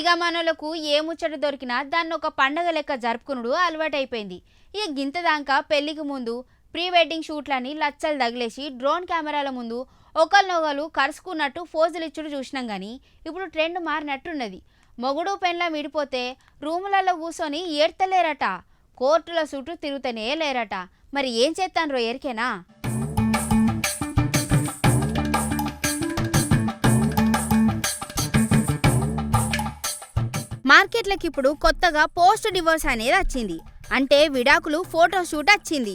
ఇక మనలకు ఏ ముచ్చట దొరికినా దాన్ని ఒక పండగ లెక్క జరుపుకునుడు అలవాటైపోయింది. ఇక గింతదాకా పెళ్లికి ముందు ప్రీ వెడ్డింగ్ షూట్లని లచ్చలు తగిలేసి డ్రోన్ కెమెరాల ముందు ఒకరినొకరు కరుచుకున్నట్టు ఫోజులు ఇచ్చుడు చూసినాం కానీ ఇప్పుడు ట్రెండ్ మారినట్టున్నది. మొగుడు పెండ్లం విడిపోతే రూములలో కూర్చొని ఏడ్తలేరట, కోర్టుల చుట్టూ తిరుగుతూనే లేరట. మరి ఏం చేస్తాన్రో ఎరికేనా? మార్కెట్లకి ఇప్పుడు కొత్తగా పోస్ట్ డివోర్స్ అనేది వచ్చింది. అంటే విడాకులు ఫోటో షూట్ వచ్చింది.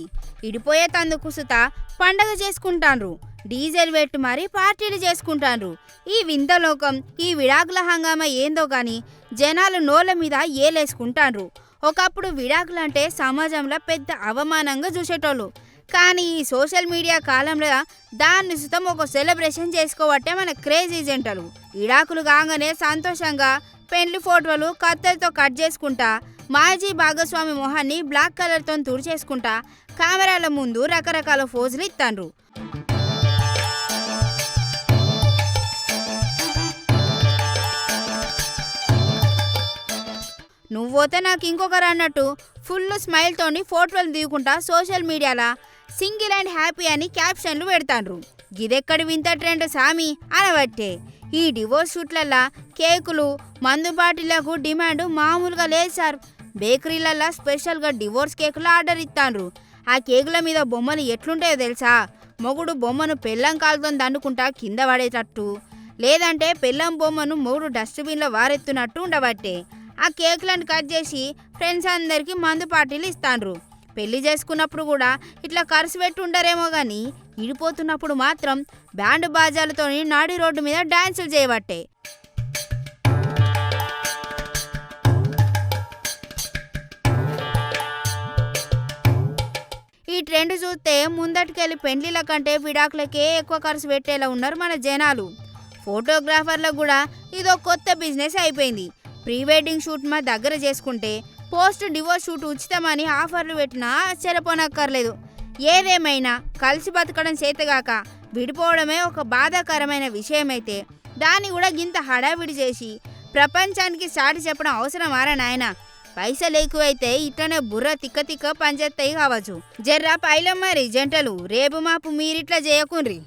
ఇడిపోయే తందుకు సుత పండగ చేసుకుంటాన్రు, డీజెల్ పెట్టి మరి పార్టీలు చేసుకుంటాన్రు. ఈ వింత లోకం, ఈ విడాకుల హంగామా ఏందో గాని జనాలు నోళ్ళ మీద ఏలేసుకుంటాన్రు. ఒకప్పుడు విడాకులు అంటే సమాజంలో పెద్ద అవమానంగా చూసేటోళ్ళు. కానీ ఈ సోషల్ మీడియా కాలంలో దాన్ని సుతం ఒక సెలబ్రేషన్ చేసుకోవట్టే మన క్రేజీ జంటలు. విడాకులు కాగానే సంతోషంగా పెండ్లి ఫోటోలు కత్తెలతో కట్ చేసుకుంటా, మాజీ భాగస్వామి మొహాన్ని బ్లాక్ కలర్తో తుడిచేసుకుంటా కెమెరాల ముందు రకరకాల ఫోజులు ఇస్తాండ్రు. నువ్వోతే నాకు ఇంకొకరు అన్నట్టు ఫుల్ స్మైల్తోని ఫోటోలు దిగుకుంటా సోషల్ మీడియాలో సింగిల్ అండ్ హ్యాపీ అని క్యాప్షన్లు పెడతాండ్రు. గిదెక్కడి వింత ట్రెండ్ సామి అనబట్టే ఈ డివోర్స్ షూట్లల్లో కేకులు, మందు పార్టీలకు డిమాండ్ మామూలుగా లేదు సార్. బేకరీలల్లో స్పెషల్గా డివోర్స్ కేకులు ఆర్డర్ ఇస్తాండ్రు. ఆ కేకుల మీద బొమ్మలు ఎట్లుంటాయో తెలుసా? మొగుడు బొమ్మను పెళ్ళం కాలుతో దండుకుంటా కింద పడేటట్టు, లేదంటే పెళ్ళం బొమ్మను మొగుడు డస్ట్బిన్లో వారెత్తునట్టు ఉండబట్టే ఆ కేకులను కట్ చేసి ఫ్రెండ్స్ అందరికీ మందు పార్టీలు ఇస్తాండ్రు. పెళ్లి చేసుకున్నప్పుడు కూడా ఇట్లా ఖర్చు పెట్టి ఉండరేమో కానీ ఇడిపోతున్నప్పుడు మాత్రం బ్యాండ్ బాజాలతో నాడి రోడ్డు మీద డాన్సులు చేయబట్టే. ఈ ట్రెండ్ చూస్తే ముందటికెళ్ళి పెండ్లిల కంటే విడాకులకే ఎక్కువ ఖర్చు పెట్టేలా ఉన్నారు మన జనాలు. ఫోటోగ్రాఫర్లకు కూడా ఇదో కొత్త బిజినెస్ అయిపోయింది. ప్రీ వెడ్డింగ్ షూట్ మా దగ్గర చేసుకుంటే పోస్ట్ డివోర్స్ షూట్ ఉచితమని ఆఫర్లు పెట్టినా ఆశ్చర్యపోనక్కర్లేదు. ఏదేమైనా కలిసి బతకడం చేతగాక విడిపోవడమే ఒక బాధాకరమైన విషయమైతే దాన్ని కూడా గింత హడావిడి చేసి ప్రపంచానికి సాటి చెప్పడం అవసరమారా నాయన? పైసలు ఎక్కువైతే ఇట్లనే బుర్ర తిక్క తిక్క పనిచేస్తాయి కావచ్చు. జర్రా పైలం మరి జంటలు, రేపు మాపు మీరిట్లా చేయకుండ్రి.